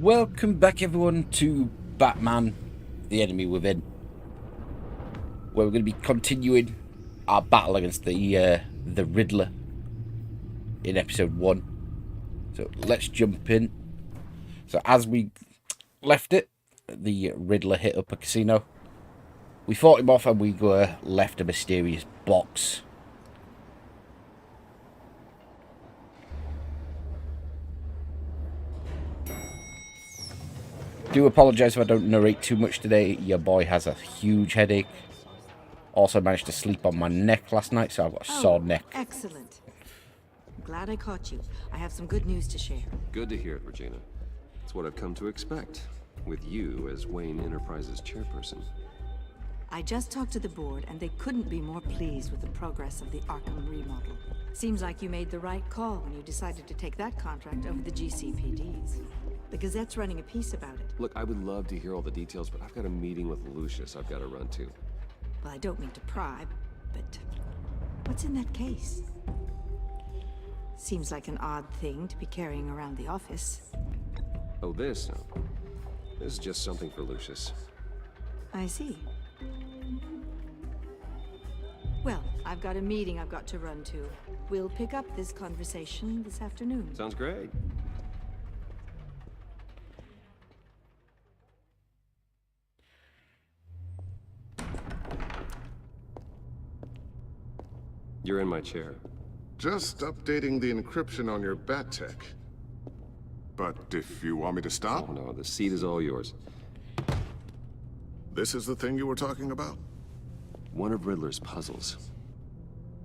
Welcome back everyone to Batman, The Enemy Within, where we're going to be continuing our battle against the Riddler in episode 1. So let's jump in. So as we left it, the Riddler hit up a casino. We fought him off and we left a mysterious box. Do apologise if I don't narrate too much today. Your boy has a huge headache. Also managed to sleep on my neck last night, so I've got a sore neck. Excellent. I'm glad I caught you. I have some good news to share. Good to hear it, Regina. It's what I've come to expect, with you as Wayne Enterprises chairperson. I just talked to the board, and they couldn't be more pleased with the progress of the Arkham remodel. Seems like you made the right call when you decided to take that contract over the GCPD's. The Gazette's running a piece about it. Look, I would love to hear all the details, but I've got a meeting with Lucius I've got to run to. Well, I don't mean to pry, but what's in that case? Seems like an odd thing to be carrying around the office. Oh, this? No. This is just something for Lucius. I see. Well, I've got a meeting I've got to run to. We'll pick up this conversation this afternoon. Sounds great. You're in my chair. Just updating the encryption on your bat tech. But if you want me to stop... Oh no, the seat is all yours. This is the thing you were talking about? One of Riddler's puzzles.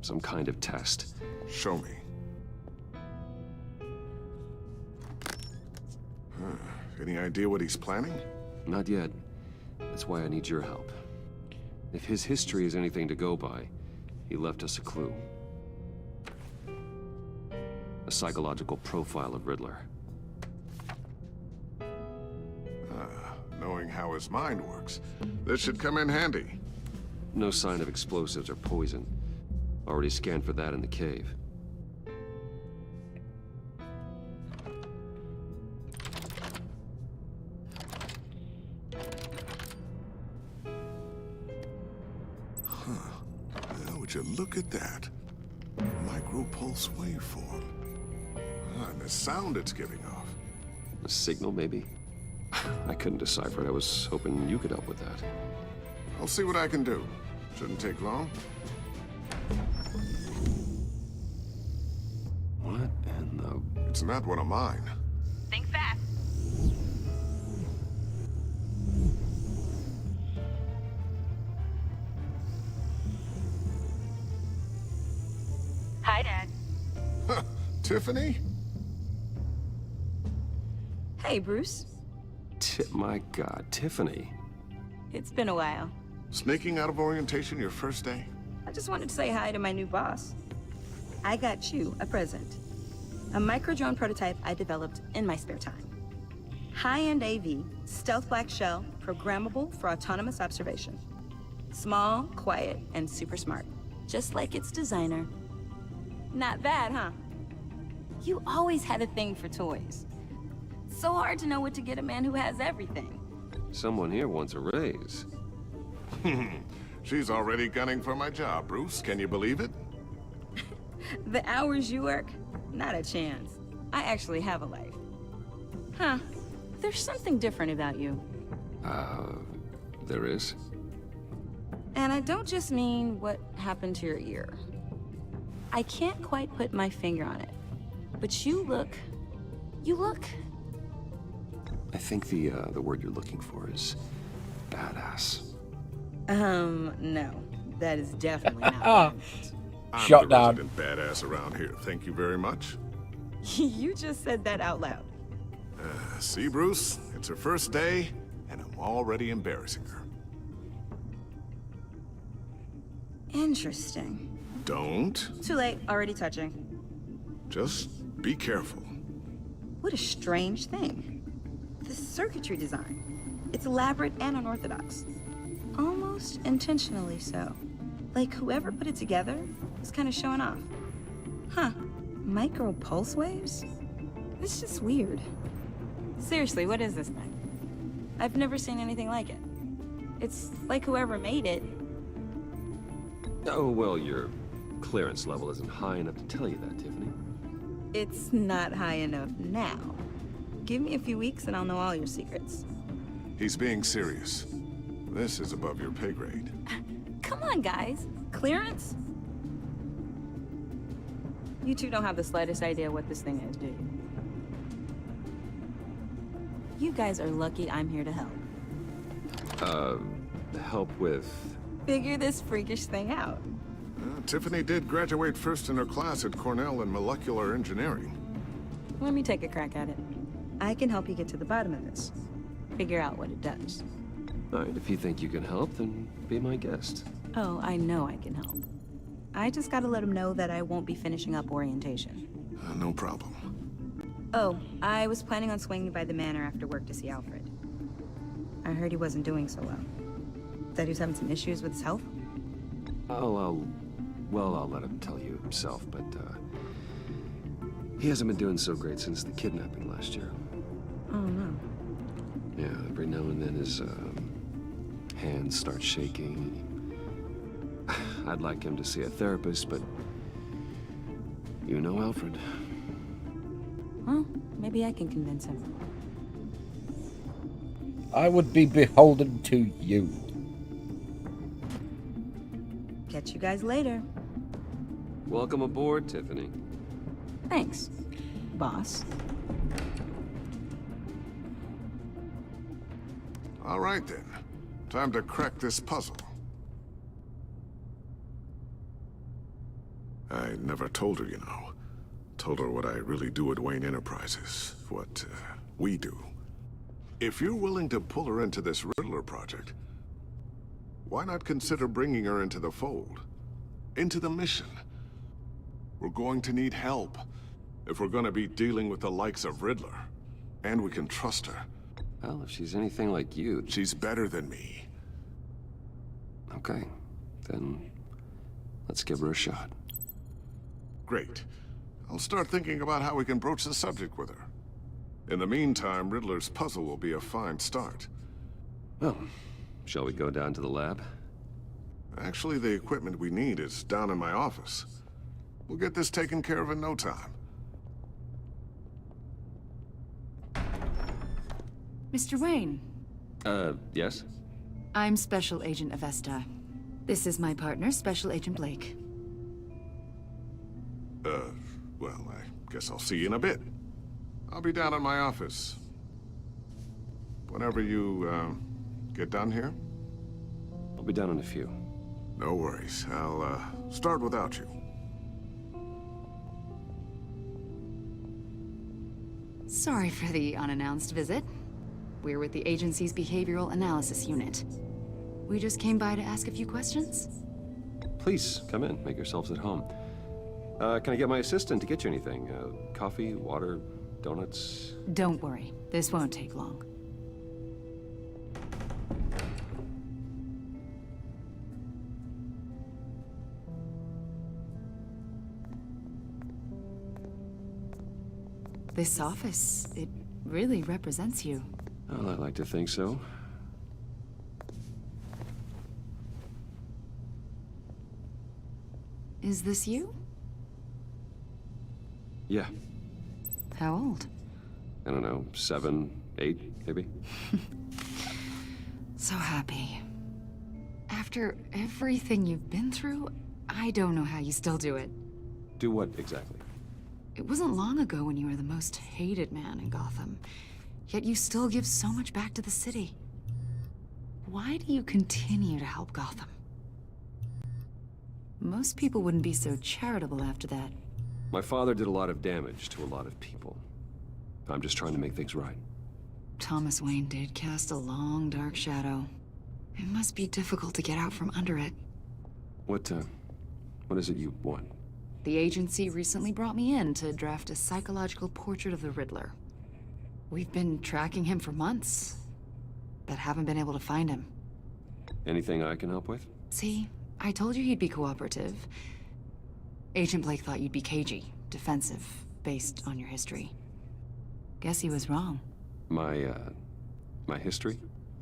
Some kind of test. Show me. Any idea what he's planning? Not yet. That's why I need your help. If his history is anything to go by, he left us a clue. A psychological profile of Riddler. Knowing how his mind works, this should come in handy. No sign of explosives or poison. Already scanned for that in the cave. Would you look at that? Micro-pulse waveform. And the sound it's giving off. A signal, maybe? I couldn't decipher it. I was hoping you could help with that. I'll see what I can do. Shouldn't take long. What in the... It's not one of mine. Think fast. Hi, Dad. Tiffany? Hey, Bruce. My God, Tiffany. It's been a while. Sneaking out of orientation your first day? I just wanted to say hi to my new boss. I got you a present. A micro-drone prototype I developed in my spare time. High-end AV, stealth black shell, programmable for autonomous observation. Small, quiet, and super smart. Just like its designer. Not bad, huh? You always had a thing for toys. So hard to know what to get a man who has everything. Someone here wants a raise. She's already gunning for my job, Bruce. Can you believe it? The hours you work? Not a chance. I actually have a life. Huh. There's something different about you. There is? And I don't just mean what happened to your ear. I can't quite put my finger on it. But you look... I think the word you're looking for is badass. No. That is definitely not what I'm Shut the down. resident badass around here. Thank you very much. You just said that out loud. See, Bruce? It's her first day, and I'm already embarrassing her. Interesting. Don't. Too late. Already touching. Just be careful. What a strange thing. The circuitry design. It's elaborate and unorthodox. Almost intentionally so. Like whoever put it together was kind of showing off. Huh. Micro pulse waves? It's just weird. Seriously, what is this thing? I've never seen anything like it. It's like whoever made it. Oh, well, your clearance level isn't high enough to tell you that, Tiffany. It's not high enough now. Give me a few weeks and I'll know all your secrets. He's being serious. This is above your pay grade. Come on, guys. Clearance? You two don't have the slightest idea what this thing is, do you? You guys are lucky I'm here to help. Help with... Figure this freakish thing out. Tiffany did graduate first in her class at Cornell in molecular engineering. Let me take a crack at it. I can help you get to the bottom of this. Figure out what it does. All right, if you think you can help, then be my guest. Oh, I know I can help. I just gotta let him know that I won't be finishing up orientation. No problem. Oh, I was planning on swinging by the manor after work to see Alfred. I heard he wasn't doing so well. That he was having some issues with his health? I'll let him tell you himself, but, he hasn't been doing so great since the kidnapping last year. Oh, no. Yeah, every now and then his, hands start shaking. I'd like him to see a therapist, but... You know Alfred. Well, maybe I can convince him. I would be beholden to you. Catch you guys later. Welcome aboard, Tiffany. Thanks, boss. All right, then. Time to crack this puzzle. I never told her, you know. Told her what I really do at Wayne Enterprises. What, we do. If you're willing to pull her into this Riddler project, why not consider bringing her into the fold? Into the mission? We're going to need help if we're going to be dealing with the likes of Riddler. And we can trust her. Well, if she's anything like you... She's better than me. Okay, then let's give her a shot. Great. I'll start thinking about how we can broach the subject with her. In the meantime, Riddler's puzzle will be a fine start. Well, shall we go down to the lab? Actually, the equipment we need is down in my office. We'll get this taken care of in no time. Mr. Wayne. Yes? I'm Special Agent Avesta. This is my partner, Special Agent Blake. Well, I guess I'll see you in a bit. I'll be down in my office. Whenever you, get done here? I'll be down in a few. No worries. I'll, start without you. Sorry for the unannounced visit. We're with the agency's behavioral analysis unit. We just came by to ask a few questions. Please, come in. Make yourselves at home. Can I get my assistant to get you anything? Coffee, water, donuts? Don't worry, this won't take long. This office, it really represents you. Well, I like to think so. Is this you? Yeah. How old? I don't know, 7, 8, maybe? So happy. After everything you've been through, I don't know how you still do it. Do what, exactly? It wasn't long ago when you were the most hated man in Gotham, yet you still give so much back to the city. Why do you continue to help Gotham? Most people wouldn't be so charitable after that. My father did a lot of damage to a lot of people. I'm just trying to make things right. Thomas Wayne did cast a long, dark shadow. It must be difficult to get out from under it. What is it you want? The agency recently brought me in to draft a psychological portrait of the Riddler. We've been tracking him for months, but haven't been able to find him. Anything I can help with? See, I told you he'd be cooperative. Agent Blake thought you'd be cagey, defensive, based on your history. Guess he was wrong. My history?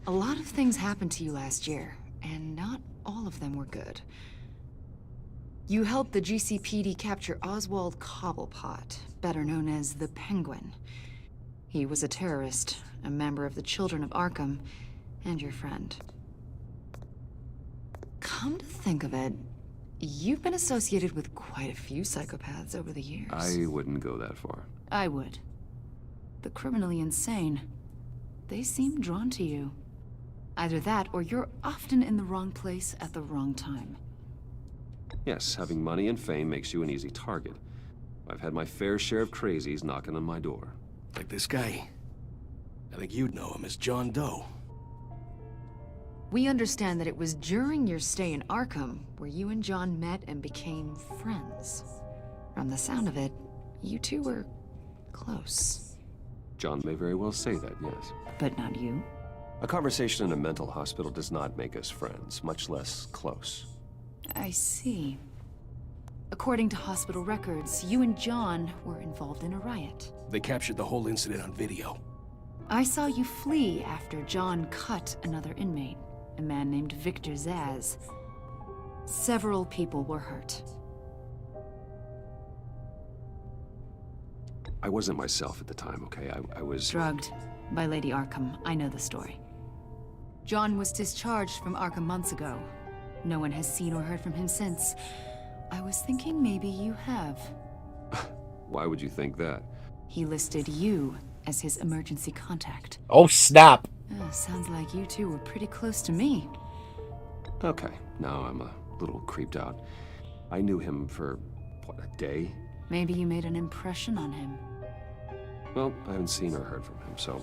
A lot of things happened to you last year, and not all of them were good. You helped the GCPD capture Oswald Cobblepot, better known as the Penguin. He was a terrorist, a member of the Children of Arkham, and your friend. Come to think of it, you've been associated with quite a few psychopaths over the years. I wouldn't go that far. I would. The criminally insane. They seem drawn to you. Either that, or you're often in the wrong place at the wrong time. Yes, having money and fame makes you an easy target. I've had my fair share of crazies knocking on my door. Like this guy. I think you'd know him as John Doe. We understand that it was during your stay in Arkham where you and John met and became friends. From the sound of it, you two were close. John may very well say that, yes. But not you. A conversation in a mental hospital does not make us friends, much less close. I see. According to hospital records, you and John were involved in a riot. They captured the whole incident on video. I saw you flee after John cut another inmate, a man named Victor Zaz. Several people were hurt. I wasn't myself at the time, okay? I was... Drugged by Lady Arkham. I know the story. John was discharged from Arkham months ago. No one has seen or heard from him since. I was thinking maybe you have. Why would you think that? He listed you as his emergency contact. Oh, snap. Sounds like you two were pretty close to me. Okay, now I'm a little creeped out. I knew him for, what, a day? Maybe you made an impression on him. Well, I haven't seen or heard from him, so...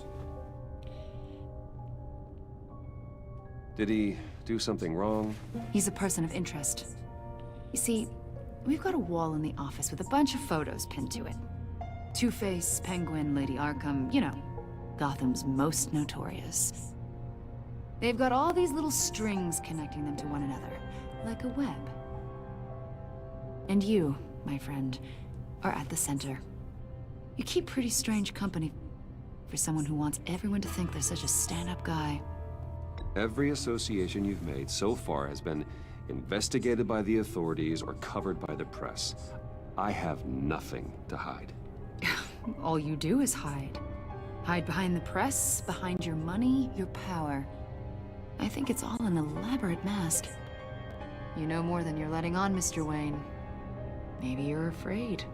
Did he do something wrong? He's a person of interest. You see, we've got a wall in the office with a bunch of photos pinned to it. Two-Face, Penguin, Lady Arkham, you know, Gotham's most notorious. They've got all these little strings connecting them to one another, like a web. And you, my friend, are at the center. You keep pretty strange company for someone who wants everyone to think they're such a stand-up guy. Every association you've made so far has been investigated by the authorities or covered by the press. I have nothing to hide. All you do is hide. Hide behind the press, behind your money, your power. I think it's all an elaborate mask. You know more than you're letting on, Mr. Wayne. Maybe you're afraid.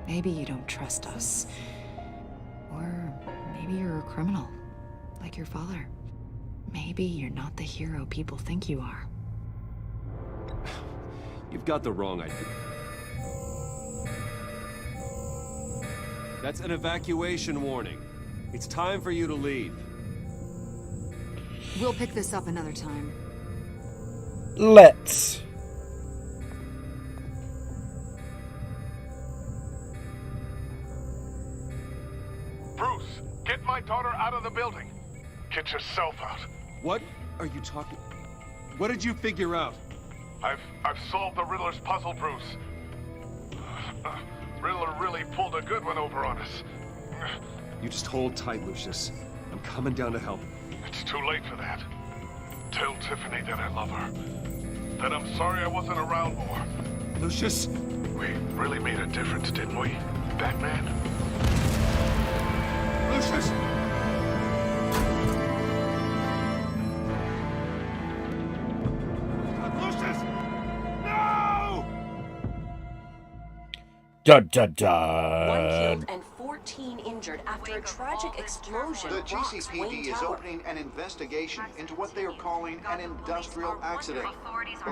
Maybe you don't trust us. Or maybe you're a criminal, like your father. Maybe you're not the hero people think you are. You've got the wrong idea. That's an evacuation warning. It's time for you to leave. We'll pick this up another time. Let's. Bruce, get my daughter out of the building. Get yourself out. What are you talking? What did you figure out? I've solved the Riddler's puzzle, Bruce. Riddler really pulled a good one over on us. You just hold tight, Lucius. I'm coming down to help. It's too late for that. Tell Tiffany that I love her. That I'm sorry I wasn't around more. Lucius! We really made a difference, didn't we, Batman? Lucius! Lucius! No! Dun dun dun. 1 killed and 14 injured after a tragic explosion The rocks Wayne GCPD is Tower. opening an investigation into what they are calling an industrial accident.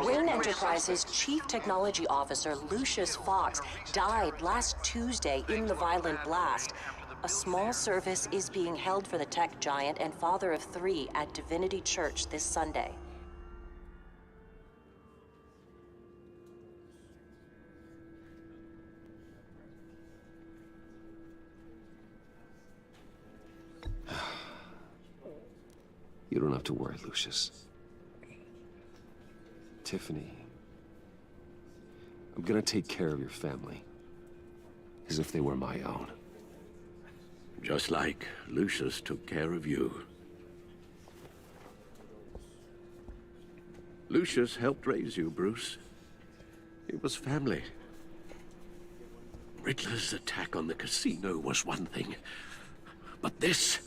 Wayne Enterprises' chief technology officer, Lucius Fox, died last Tuesday in the violent blast. A small service is being held for the tech giant and father of 3 at Divinity Church this Sunday. You don't have to worry, Lucius. Tiffany, I'm gonna take care of your family as if they were my own. Just like Lucius took care of you. Lucius helped raise you, Bruce. It was family. Riddler's attack on the casino was one thing. But this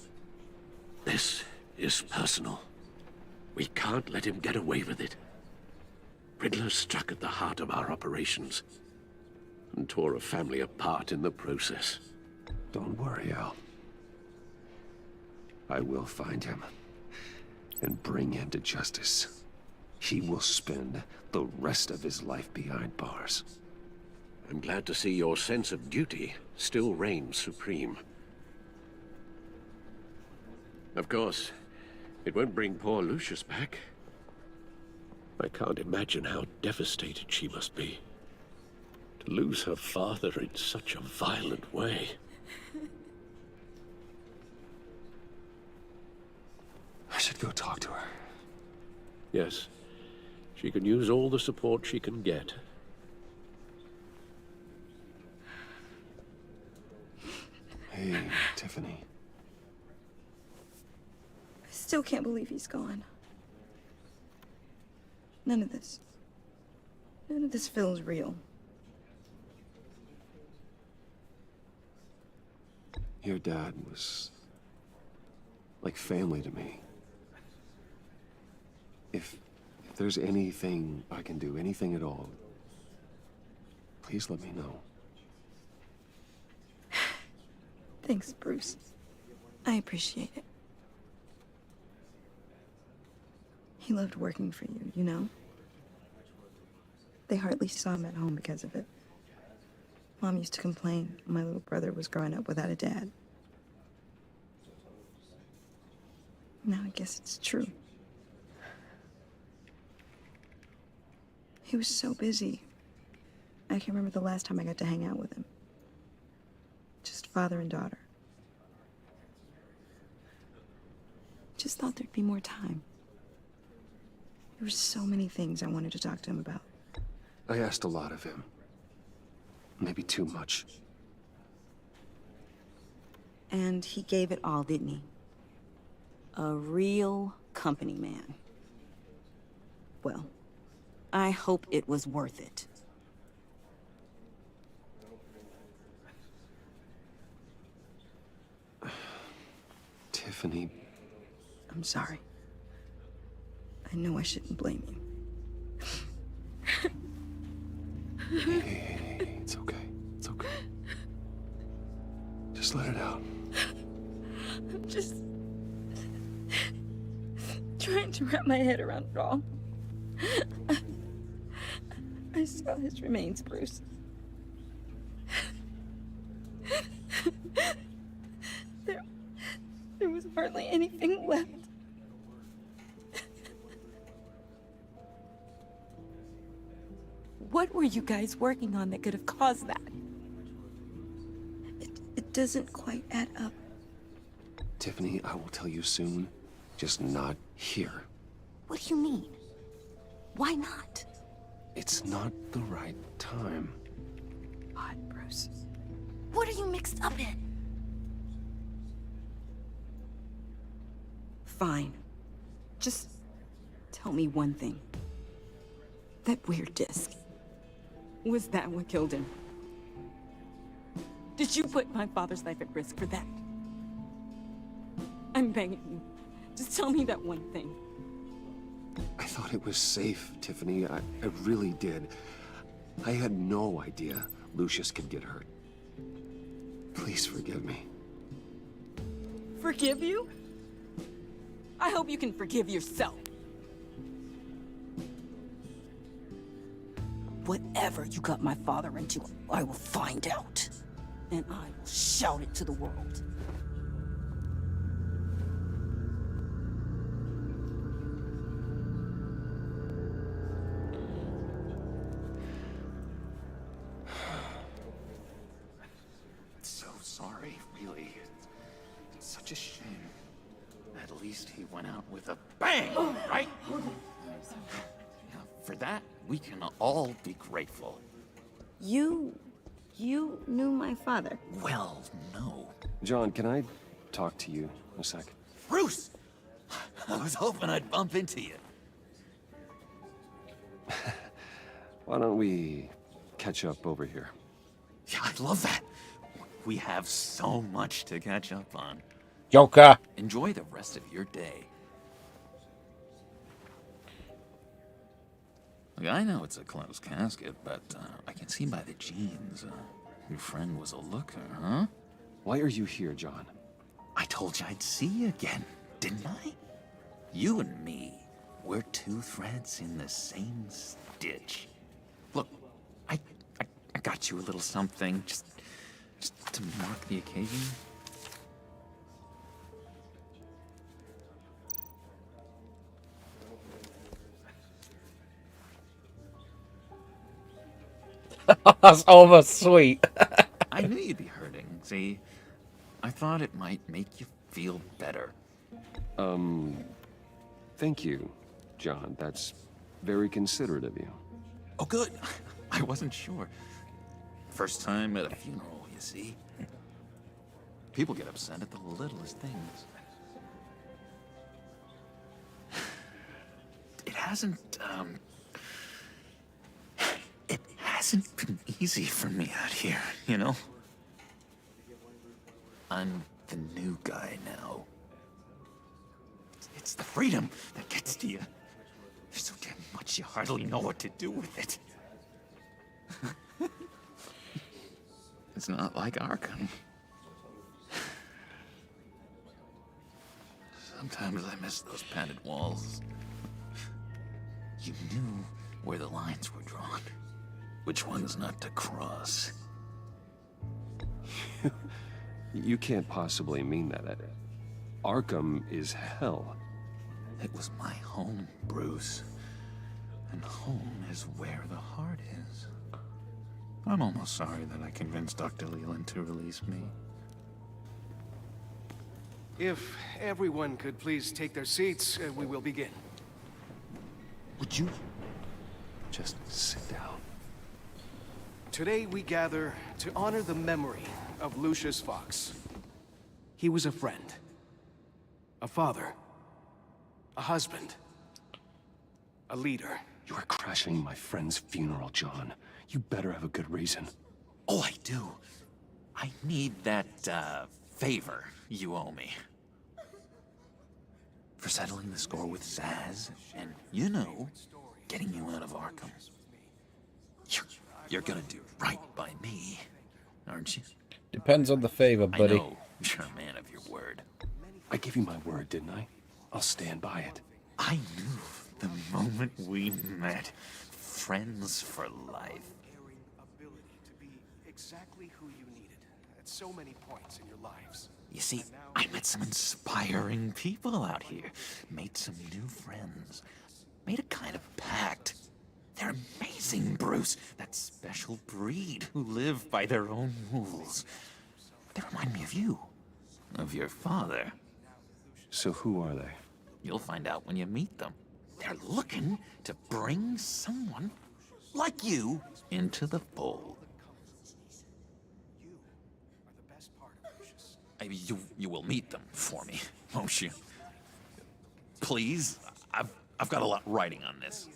is personal. We can't let him get away with it. Riddler struck at the heart of our operations and tore a family apart in the process. Don't worry, Al. I will find him and bring him to justice. He will spend the rest of his life behind bars. I'm glad to see your sense of duty still reigns supreme. Of course, it won't bring poor Lucius back. I can't imagine how devastated she must be. To lose her father in such a violent way. I should go talk to her. Yes, she can use all the support she can get. Hey, Tiffany. I still can't believe he's gone. None of this feels real. Your dad was like family to me. If there's anything I can do, anything at all, please let me know. Thanks, Bruce. I appreciate it. He loved working for you, you know? They hardly saw him at home because of it. Mom used to complain my little brother was growing up without a dad. Now I guess it's true. He was so busy. I can't remember the last time I got to hang out with him. Just father and daughter. Just thought there'd be more time. There were so many things I wanted to talk to him about. I asked a lot of him. Maybe too much. And he gave it all, didn't he? A real company man. Well, I hope it was worth it. Tiffany. I'm sorry. I know I shouldn't blame you. Hey, it's okay. It's okay. Just let it out. I'm just trying to wrap my head around it all. I saw his remains, Bruce. There was hardly anything left. What were you guys working on that could have caused that? It doesn't quite add up. Tiffany, I will tell you soon. Just not here. What do you mean? Why not? It's not the right time. God, Bruce. What are you mixed up in? Fine. Just tell me one thing. That weird disc. Was that what killed him? Did you put my father's life at risk for that? I'm begging you. Just tell me that one thing. I thought it was safe, Tiffany. I really did. I had no idea Lucius could get hurt. Please forgive me. Forgive you? I hope you can forgive yourself. Whatever you got my father into, I will find out. And I will shout it to the world. So sorry, really. It's such a shame. At least he went out with a bang, right? Yeah, for that, we can all be grateful. You You knew my father. Well, no. John, can I talk to you a sec? Bruce! I was hoping I'd bump into you. Why don't we catch up over here? Yeah, I'd love that. We have so much to catch up on. Joker. Enjoy the rest of your day. Look, I know it's a closed casket, but I can see by the jeans, your friend was a looker, huh? Why are you here, John? I told you I'd see you again, didn't I? You and me, we're two threads in the same stitch. Look, I got you a little something, just to mark the occasion. That's almost sweet. I knew you'd be hurting, see? I thought it might make you feel better. Thank you, John. That's very considerate of you. Oh, good. I wasn't sure. First time at a funeral, you see? People get upset at the littlest things. It hasn't been easy for me out here, you know? I'm the new guy now. It's the freedom that gets to you. There's so damn much you hardly know what to do with it. It's not like Arkham. Sometimes I miss those padded walls. You knew where the lines were drawn. Which ones not to cross. You can't possibly mean that. Arkham is hell. It was my home, Bruce. And home is where the heart is. I'm almost sorry that I convinced Dr. Leland to release me. If everyone could please take their seats, we will begin. Would you just sit down? Today we gather to honor the memory of Lucius Fox. He was a friend, a father, a husband, a leader. You are crashing my friend's funeral, John. You better have a good reason. Oh, I do. I need that, favor you owe me. For settling the score with Zaz, and, you know, getting you out of Arkham. You're gonna do right by me, aren't you? Depends on the favor, buddy. I know you're a man of your word. I gave you my word, didn't I? I'll stand by it. I knew the moment we met. Friends for life. Ability to be exactly who you needed at so many points in your lives. You see, I met some inspiring people out here. Made some new friends. Made a kind of pact. They're amazing, Bruce. That special breed who live by their own rules. They remind me of you. Of your father. So who are they? You'll find out when you meet them. They're looking to bring someone like you into the fold. You will meet them for me, won't you? Please, I've got a lot writing on this.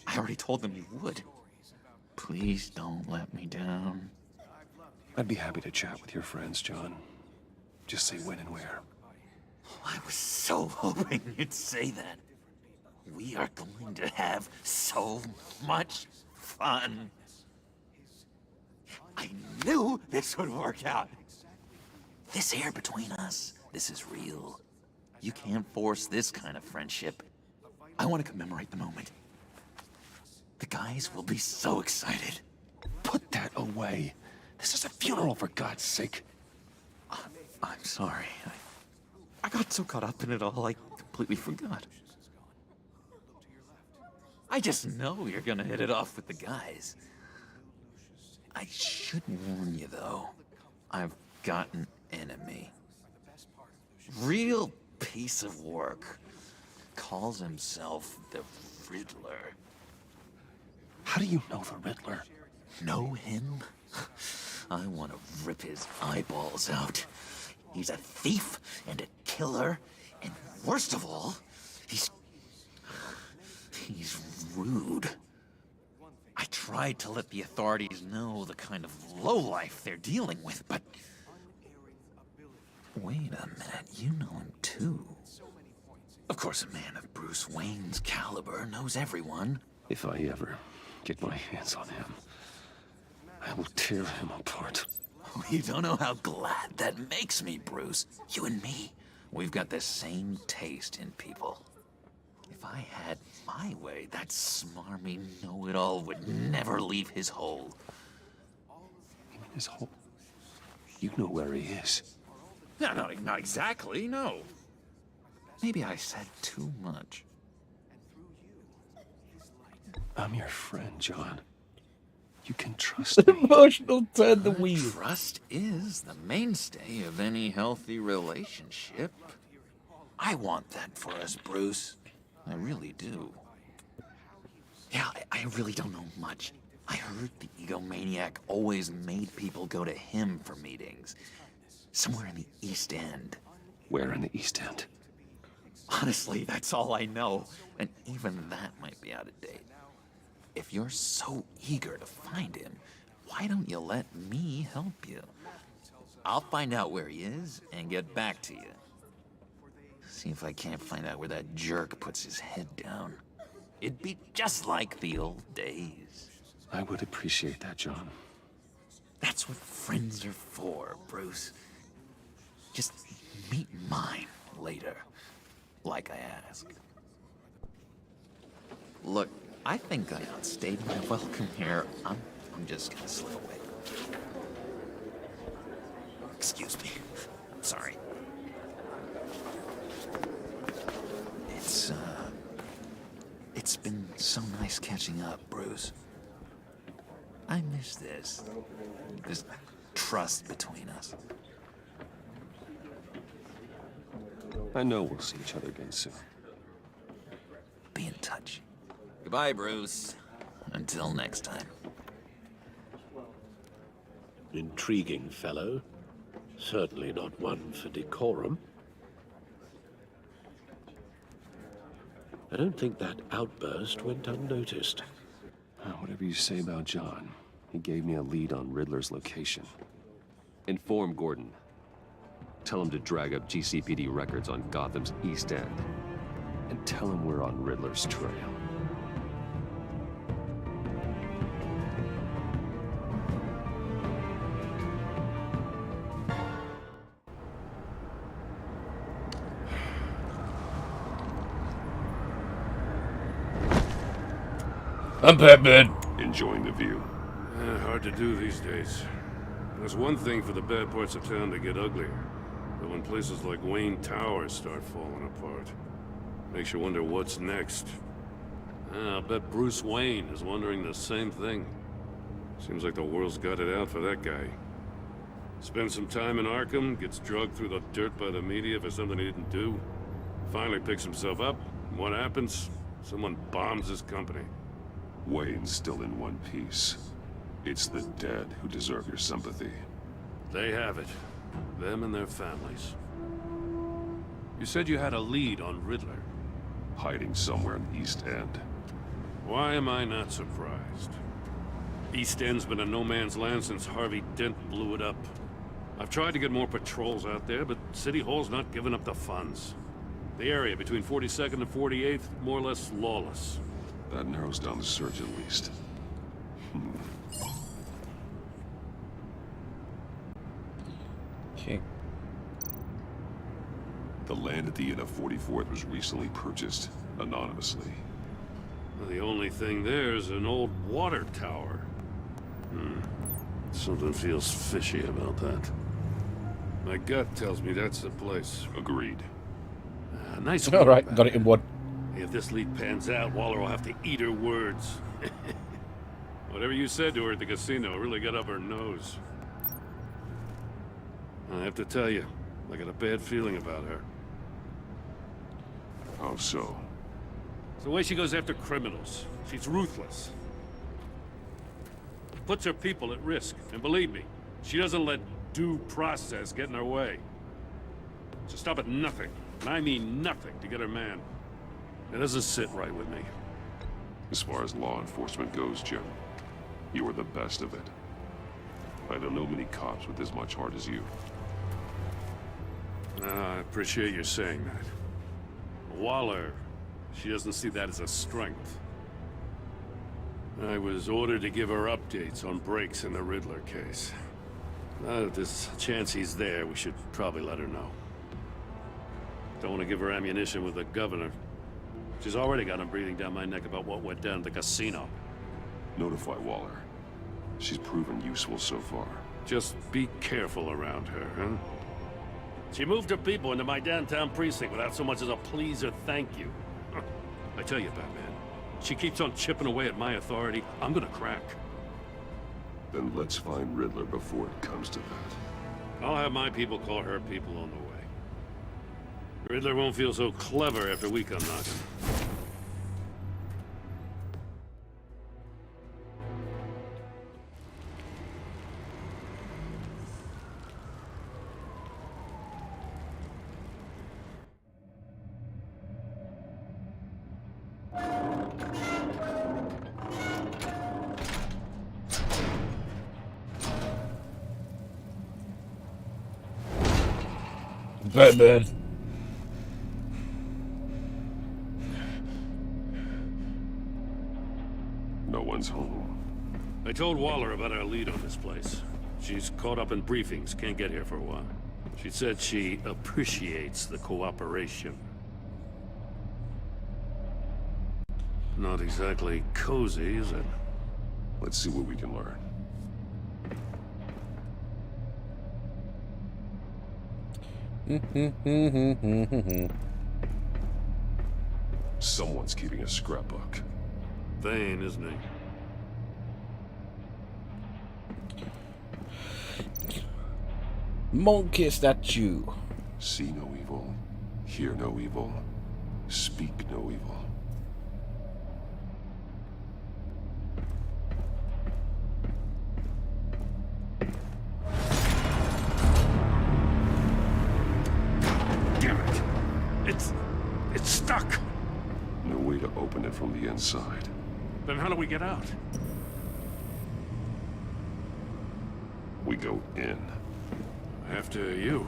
I already told them you would. Please don't let me down. I'd be happy to chat with your friends, John. Just say when and where. I was so hoping you'd say that. We are going to have so much fun. I knew this would work out. This air between us, this is real. You can't force this kind of friendship. I want to commemorate the moment. The guys will be so excited. Put that away. This is a funeral, for God's sake. I'm sorry. I got so caught up in it all, I completely forgot. I just know you're gonna hit it off with the guys. I should warn you, though. I've got an enemy. Real piece of work. Calls himself the Riddler. How do you know the Riddler? Know him I want to rip his eyeballs out. He's a thief and a killer, and worst of all, he's rude. I tried to let the authorities know the kind of lowlife they're dealing with, but... Wait a minute, you know him too. Of course, a man of Bruce Wayne's caliber knows everyone. If I ever get my hands on him, I will tear him apart. You don't know how glad that makes me, Bruce. You and me, we've got the same taste in people. If I had my way, that smarmy know-it-all would never leave his hole. You mean his hole? You know where he is. No, not exactly, no. Maybe I said too much. I'm your friend, John. You can trust me. Emotional turn the wheel. Trust is the mainstay of any healthy relationship. I want that for us, Bruce. I really do. Yeah, I really don't know much. I heard the egomaniac always made people go to him for meetings. Somewhere in the East End. Where in the East End? Honestly, that's all I know. And even that might be out of date. If you're so eager to find him, why don't you let me help you? I'll find out where he is and get back to you. See if I can't find out where that jerk puts his head down. It'd be just like the old days. I would appreciate that, John. That's what friends are for, Bruce. Just meet mine later, like I asked. Look, I think I outstayed my welcome here. I'm just gonna slip away. Excuse me. I'm sorry. It's been so nice catching up, Bruce. I miss this trust between us. I know we'll see each other again soon. Be in touch. Goodbye, Bruce. Until next time. Intriguing fellow. Certainly not one for decorum. I don't think that outburst went unnoticed. Whatever you say about John, he gave me a lead on Riddler's location. Inform Gordon. Tell him to drag up GCPD records on Gotham's East End. And tell him we're on Riddler's trail. I'm Batman. Enjoying the view. Hard to do these days. There's one thing for the bad parts of town to get uglier, but when places like Wayne Towers start falling apart, makes you wonder what's next. I'll bet Bruce Wayne is wondering the same thing. Seems like the world's got it out for that guy. Spends some time in Arkham, gets drugged through the dirt by the media for something he didn't do. Finally picks himself up, and what happens? Someone bombs his company. Wayne's still in one piece. It's the dead who deserve your sympathy. They have it. Them and their families. You said you had a lead on Riddler. Hiding somewhere in the East End. Why am I not surprised? East End's been a no-man's land since Harvey Dent blew it up. I've tried to get more patrols out there, but City Hall's not giving up the funds. The area between 42nd and 48th, more or less lawless. That narrows down the search at least. Okay. The land at the end of 44th was recently purchased, anonymously. Well, the only thing there is an old water tower. Something feels fishy about that. My gut tells me that's the place. Agreed. Nice All right, got it in one. If this lead pans out, Waller will have to eat her words. Whatever you said to her at the casino really got up her nose. I have to tell you, I got a bad feeling about her. How so? It's the way she goes after criminals. She's ruthless. puts her people at risk. And believe me, she doesn't let due process get in her way. She'll stop at nothing, and I mean nothing, to get her man. It doesn't sit right with me. As far as law enforcement goes, Jim, you are the best of it. I don't know many cops with as much heart as you. I appreciate you saying that. Waller, she doesn't see that as a strength. I was ordered to give her updates on breaks in the Riddler case. Now that there's a chance he's there, we should probably let her know. Don't want to give her ammunition with the governor. She's already got him breathing down my neck about what went down at the casino. Notify Waller. She's proven useful so far. Just be careful around her, huh? She moved her people into my downtown precinct without so much as a please or thank you. I tell you, Batman, she keeps on chipping away at my authority, I'm gonna crack. Then let's find Riddler before it comes to that. I'll have my people call her people on the way. Riddler won't feel so clever after we come knocking. Batman. No one's home. I told Waller about our lead on this place. She's caught up in briefings, can't get here for a while. She said she appreciates the cooperation. Not exactly cozy, is it? Let's see what we can learn. Someone's keeping a scrapbook. Vain, isn't he? Monkey statue. See no evil, hear no evil, speak no evil. It's stuck! No way to open it from the inside. Then how do we get out? We go in. After you.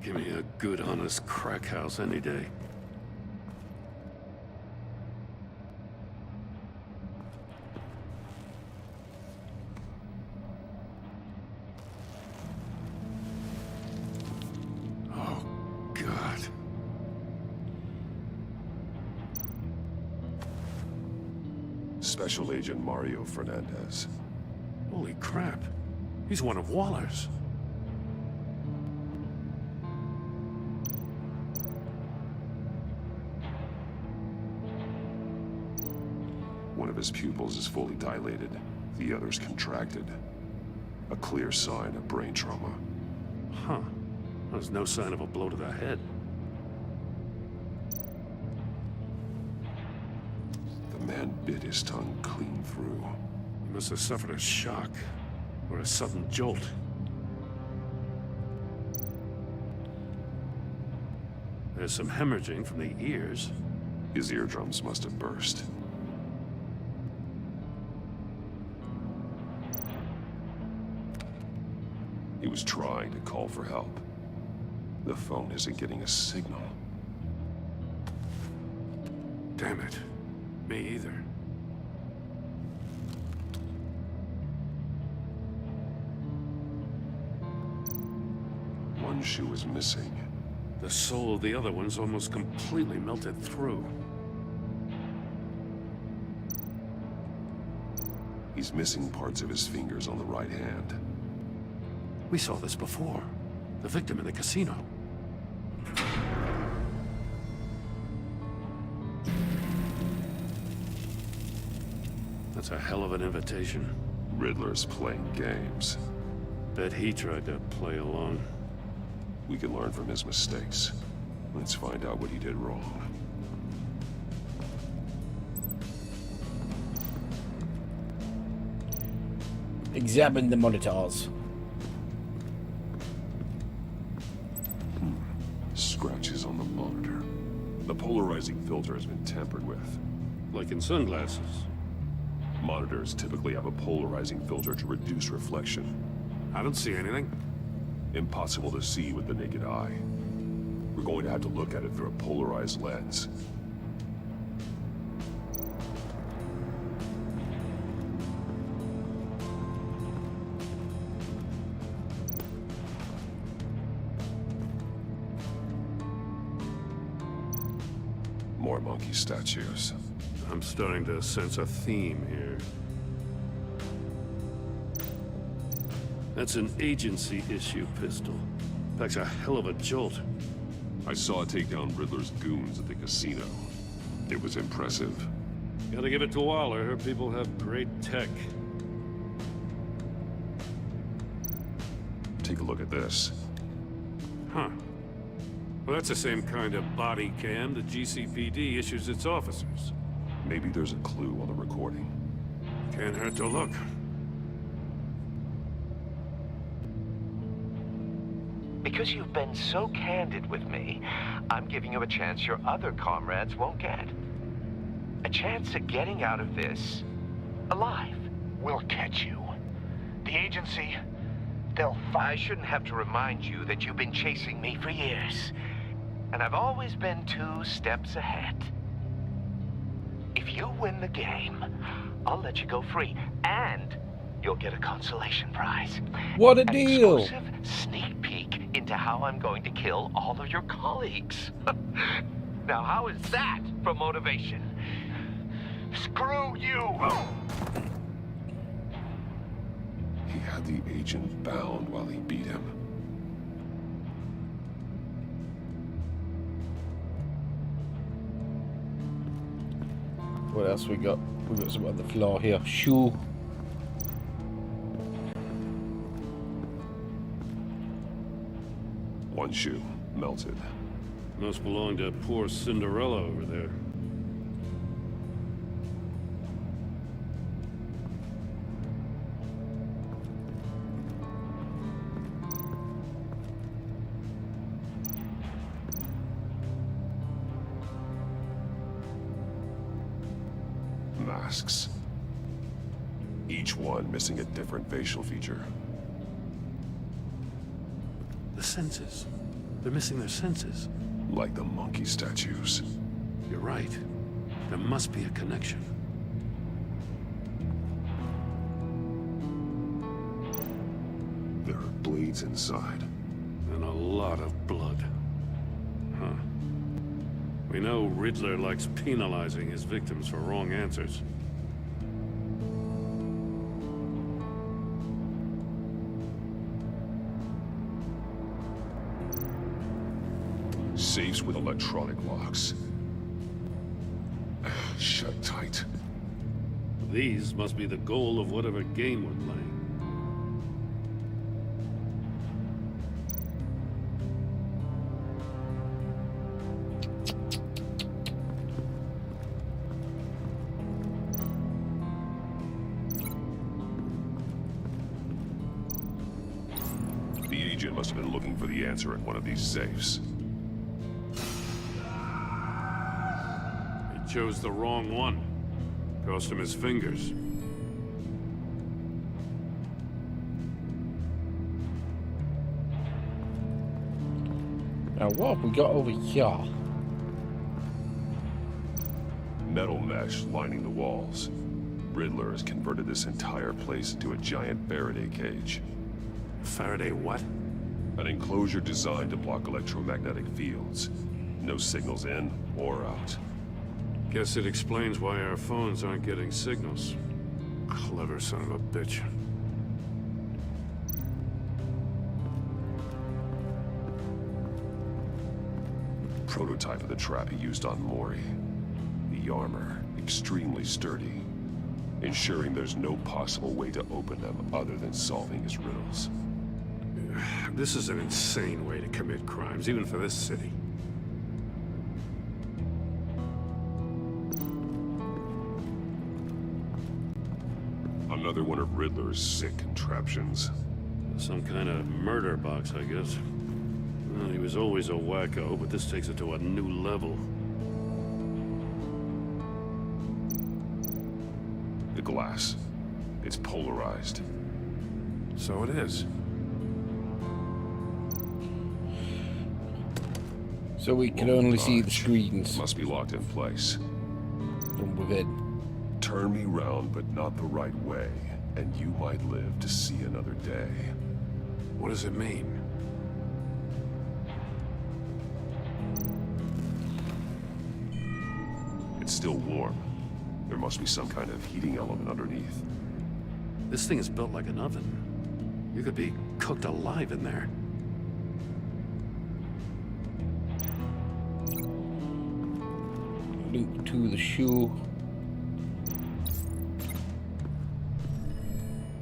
Give me a good, honest crack house any day. Oh, God. Special Agent Mario Fernandez. Holy crap. He's one of Waller's. One of his pupils is fully dilated, the other's contracted. A clear sign of brain trauma. Huh. There's no sign of a blow to the head. The man bit his tongue clean through. He must have suffered a shock, or a sudden jolt. There's some hemorrhaging from the ears. His eardrums must have burst. He was trying to call for help. The phone isn't getting a signal. Damn it. Me either. One shoe is missing. The sole of the other one's almost completely melted through. He's missing parts of his fingers on the right hand. We saw this before. The victim in the casino. That's a hell of an invitation. Riddler's playing games. Bet he tried to play along. We can learn from his mistakes. Let's find out what he did wrong. Examine the monitors. Scratches on the monitor. The polarizing filter has been tampered with. Like in sunglasses. Monitors typically have a polarizing filter to reduce reflection. I don't see anything. Impossible to see with the naked eye. We're going to have to look at it through a polarized lens. More monkey statues. I'm starting to sense a theme here. That's an agency-issue pistol. Packs a hell of a jolt. I saw it take down Riddler's goons at the casino. It was impressive. Gotta give it to Waller. Her people have great tech. Take a look at this. Huh. Well, that's the same kind of body cam the GCPD issues its officers. Maybe there's a clue on the recording. Can't hurt to look. Because you've been so candid with me, I'm giving you a chance your other comrades won't get. A chance at getting out of this alive. We'll catch you. The agency, I shouldn't have to remind you that you've been chasing me for years. And I've always been 2 steps ahead. If you win the game, I'll let you go free. And you'll get a consolation prize. What a An deal! exclusive sneak peek into how I'm going to kill all of your colleagues. Now, how is that for motivation? screw you! He had the agent bound while he beat him. What else we got? We got some on the floor here. Shoe. One shoe, melted. Must belong to poor Cinderella over there. Masks. Each one missing a different facial feature. The senses. They're missing their senses. Like the monkey statues. You're right. There must be a connection. There are blades inside. And a lot of blood. Huh. We know Riddler likes penalizing his victims for wrong answers. Safes with electronic locks. Shut tight. These must be the goal of whatever game we're playing. The agent must have been looking for the answer in one of these safes. He chose the wrong one. Cost him his fingers. Now what have we got over here? Metal mesh lining the walls. Riddler has converted this entire place into a giant Faraday cage. Faraday what? An enclosure designed to block electromagnetic fields. No signals in or out. Guess it explains why our phones aren't getting signals. Clever son of a bitch. Prototype of the trap he used on Mori. The armor, extremely sturdy. ensuring there's no possible way to open them other than solving his riddles. This is an insane way to commit crimes, even for this city. Another one of Riddler's sick contraptions. Some kind of murder box, I guess. Well, he was always a wacko, but this takes it to a new level. The glass. It's polarized. So it is. So we can only see the screens. Must be locked in place. From within. Turn me round, but not the right way, and you might live to see another day. What does it mean? It's still warm. There must be some kind of heating element underneath. This thing is built like an oven. You could be cooked alive in there. Link to the shoe.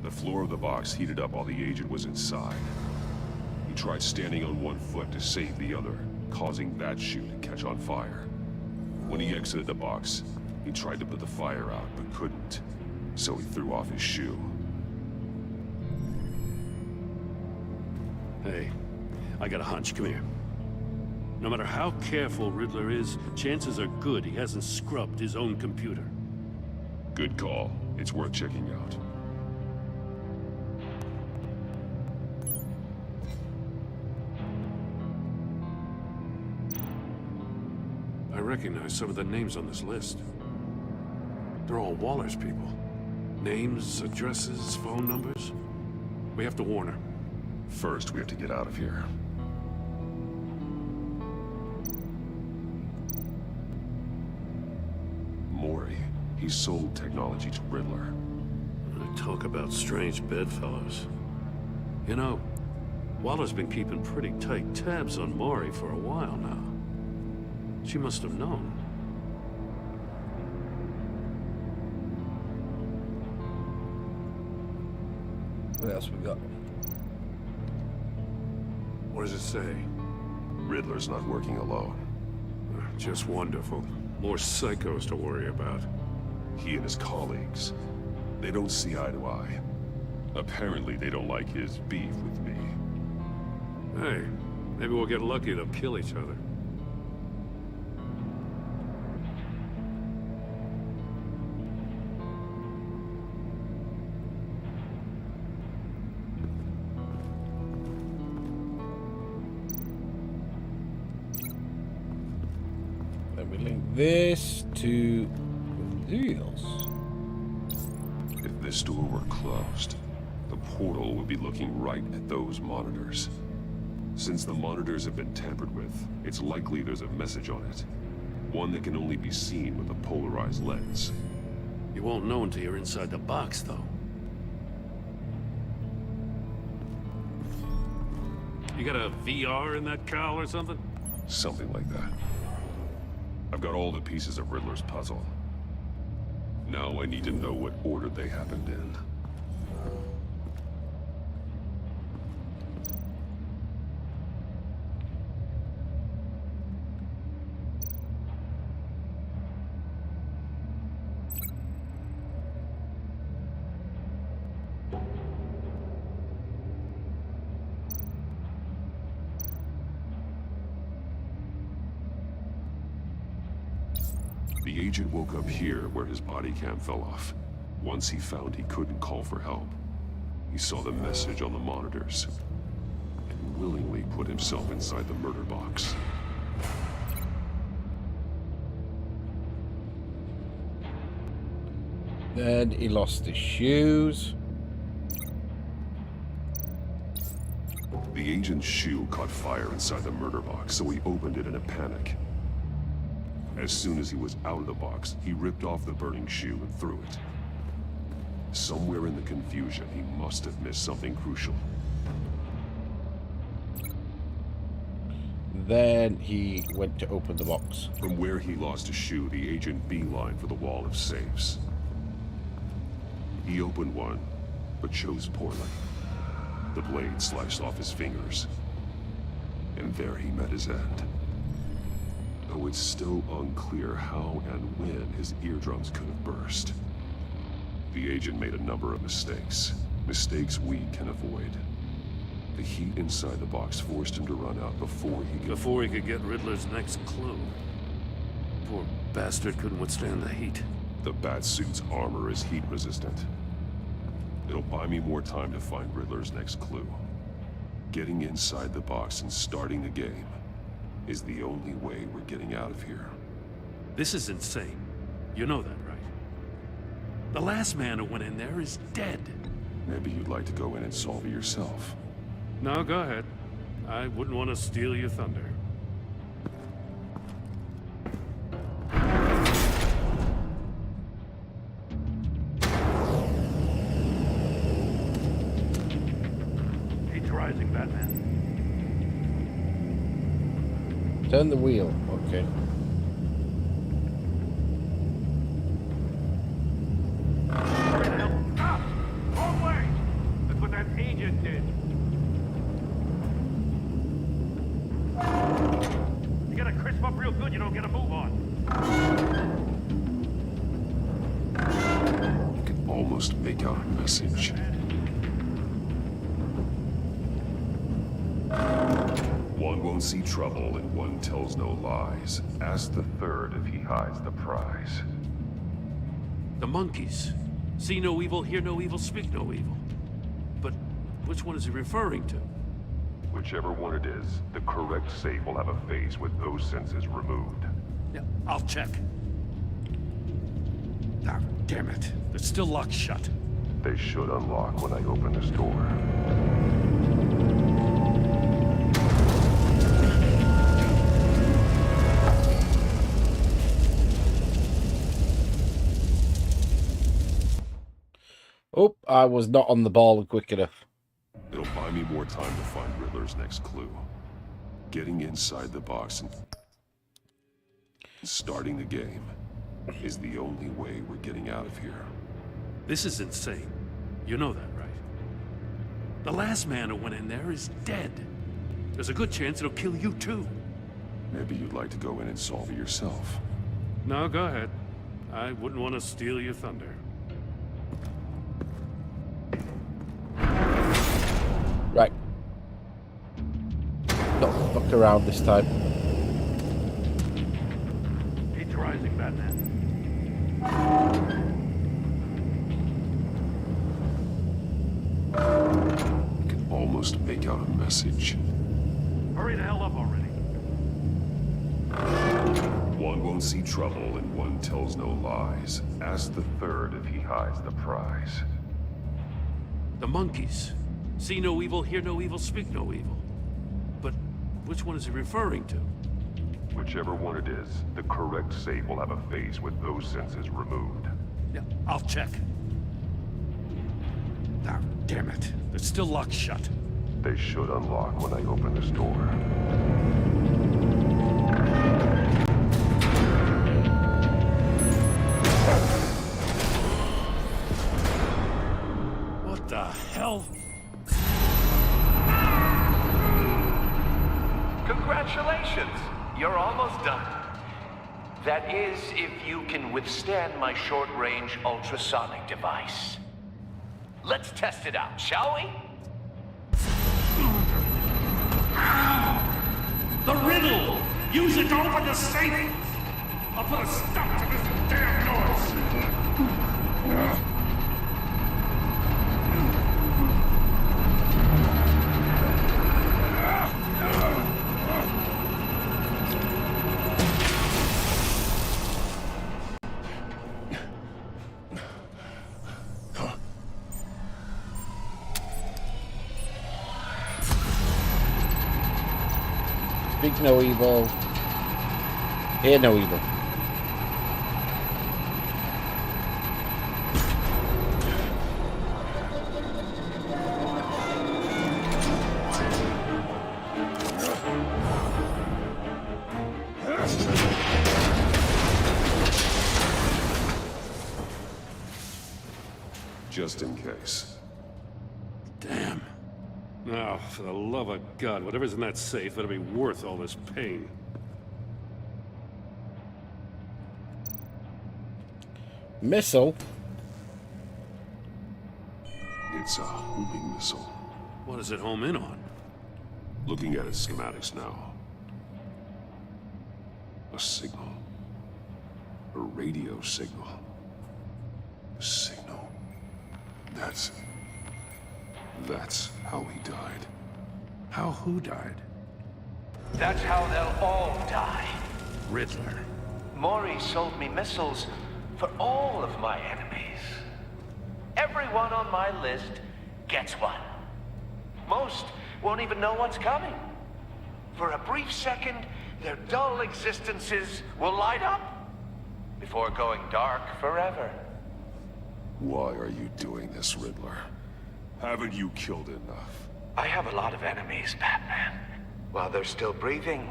The floor of the box heated up while the agent was inside. He tried standing on one foot to save the other, causing that shoe to catch on fire. When he exited the box, he tried to put the fire out, but couldn't, so he threw off his shoe. Hey, I got a hunch. Come here. No matter how careful Riddler is, chances are good he hasn't scrubbed his own computer. Good call. It's worth checking out. I recognize some of the names on this list. They're all Waller's people. Names, addresses, phone numbers. We have to warn her. First, we have to get out of here. Maury. He sold technology to Riddler. Talk about strange bedfellows. You know, Waller's been keeping pretty tight tabs on Maury for a while now. She must have known. What else we got? What does it say? Riddler's not working alone. Just wonderful. More psychos to worry about. He and his colleagues. They don't see eye to eye. Apparently they don't like his beef with me. Hey, maybe we'll get lucky to kill each other. Let me link this to these. If this door were closed, the portal would be looking right at those monitors. Since the monitors have been tampered with, it's likely there's a message on it. One that can only be seen with a polarized lens. You won't know until you're inside the box, though. You got a VR in that cowl or something? Something like that. I've got all the pieces of Riddler's puzzle. Now I need to know what order they happened in. The agent woke up here where his body cam fell off. Once he found he couldn't call for help, he saw the message on the monitors and willingly put himself inside the murder box. Then he lost his shoes. The agent's shoe caught fire inside the murder box, so he opened it in a panic. As soon as he was out of the box, he ripped off the burning shoe and threw it. Somewhere in the confusion, he must have missed something crucial. Then he went to open the box. From where he lost his shoe, the agent beelined for the wall of safes. He opened one, but chose poorly. The blade sliced off his fingers. And there he met his end. Though it's still unclear how and when his eardrums could have burst. The agent made a number of mistakes. Mistakes we can avoid. The heat inside the box forced him to run out before he could get Riddler's next clue. Poor bastard couldn't withstand the heat. The Batsuit's armor is heat resistant. It'll buy me more time to find Riddler's next clue. Getting inside the box and starting the game is the only way we're getting out of here. This is insane. You know that, right? The last man who went in there is dead. Maybe you'd like to go in and solve it yourself. No, go ahead. I wouldn't want to steal your thunder. Heat's rising, Batman. Turn the wheel. Okay. Wrong way! That's what that agent did. You gotta crisp up real good, you don't get a move on. You can almost make out a message. One won't see trouble and one tells no lies. Ask the third if he hides the prize. The monkeys. See no evil, hear no evil, speak no evil. But which one is he referring to? Whichever one it is, the correct safe will have a phase with those senses removed. Yeah, I'll check. Ah, damn it. They're still locked shut. They should unlock when I open this door. Oh, I was not on the ball quick enough. It'll buy me more time to find Riddler's next clue. Getting inside the box and starting the game is the only way we're getting out of here. This is insane. You know that, right? The last man who went in there is dead. There's a good chance it'll kill you too. Maybe you'd like to go in and solve it yourself. No, go ahead. I wouldn't want to steal your thunder. Right. Not fuck around this time. Heat's rising, Batman. You can almost make out a message. Hurry the hell up already. One won't see trouble and one tells no lies. Ask the third if he hides the prize. The monkeys. See no evil, hear no evil, speak no evil. But which one is he referring to? Whichever one it is, the correct safe will have a phase with those senses removed. Yeah, I'll check. Ah, damn it. They're still locked shut. They should unlock when I open this door. What the hell? Congratulations! You're almost done. That is, if you can withstand my short-range ultrasonic device. Let's test it out, shall we? The riddle! Use it to open the safe! I'll put a stop to this damn noise! Speak no evil. Hear no evil. just in case. Damn. Now, for the love of God, whatever's in that safe better be worth all this pain. Missile? It's a homing missile. What does it home in on? Looking at its schematics now. A signal. A radio signal. A signal. That's how he died. How who died? That's how they'll all die. Riddler. Maury sold me missiles for all of my enemies. Everyone on my list gets one. Most won't even know what's coming. For a brief second, their dull existences will light up before going dark forever. Why are you doing this, Riddler? Haven't you killed enough? I have a lot of enemies, Batman. While they're still breathing,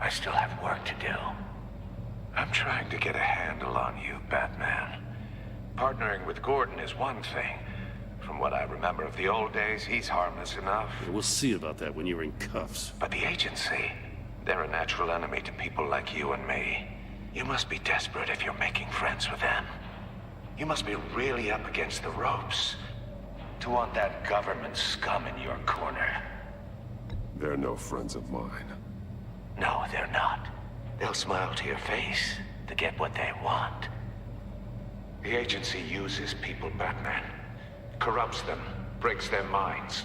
I still have work to do. I'm trying to get a handle on you, Batman. Partnering with Gordon is one thing. From what I remember of the old days, he's harmless enough. We'll see about that when you're in cuffs. But the agency, they're a natural enemy to people like you and me. You must be desperate if you're making friends with them. You must be really up against the ropes to want that government scum in your corner. They're no friends of mine. No, they're not. They'll smile to your face to get what they want. The agency uses people, Batman. Corrupts them, breaks their minds.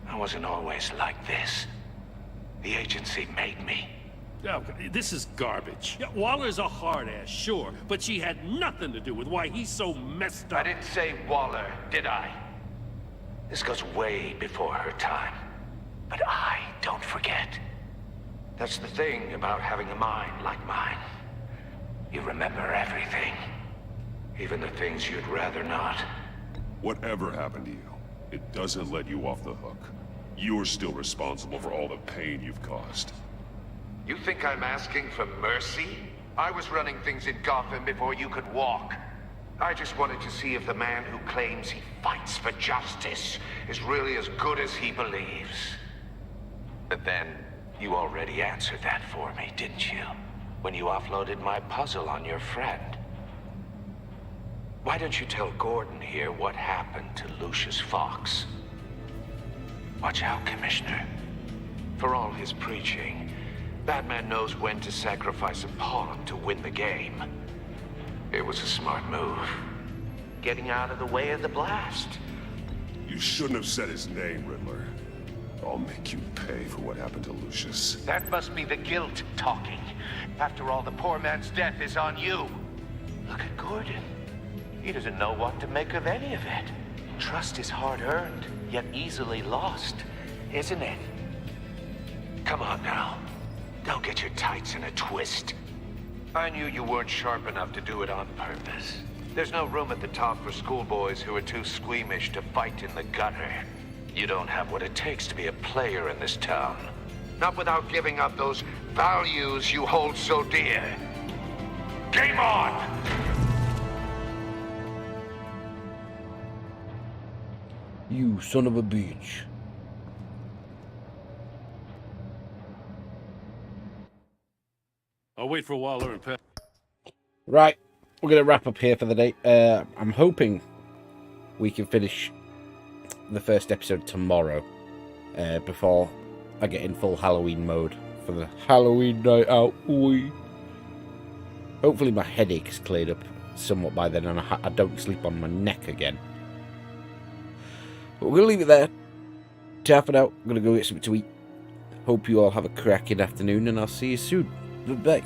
I wasn't always like this. The agency made me. Oh, this is garbage. Yeah, Waller's a hard-ass, sure, but she had nothing to do with why he's so messed up. I didn't say Waller, did I? This goes way before her time. But I don't forget. That's the thing about having a mind like mine. You remember everything. Even the things you'd rather not. Whatever happened to you, it doesn't let you off the hook. You're still responsible for all the pain you've caused. You think I'm asking for mercy? I was running things in Gotham before you could walk. I just wanted to see if the man who claims he fights for justice is really as good as he believes. But then, you already answered that for me, didn't you? When you offloaded my puzzle on your friend. Why don't you tell Gordon here what happened to Lucius Fox? Watch out, Commissioner. For all his preaching, Batman knows when to sacrifice a pawn to win the game. It was a smart move. Getting out of the way of the blast. You shouldn't have said his name, Riddler. I'll make you pay for what happened to Lucius. That must be the guilt talking. After all, the poor man's death is on you. Look at Gordon. He doesn't know what to make of any of it. Trust is hard-earned, yet easily lost, isn't it? Come on now. Don't get your tights in a twist. I knew you weren't sharp enough to do it on purpose. There's no room at the top for schoolboys who are too squeamish to fight in the gutter. You don't have what it takes to be a player in this town. Not without giving up those values you hold so dear. Game on! You son of a bitch. I'll wait for Waller and Pat. Right, we're going to wrap up here for the day. I'm hoping we can finish the first episode tomorrow before I get in full Halloween mode for the Halloween night out. Hopefully my headache is cleared up somewhat by then and I don't sleep on my neck again. But we're going to leave it there. Tapping out. I'm going to go get something to eat. Hope you all have a cracking afternoon and I'll see you soon. Goodbye.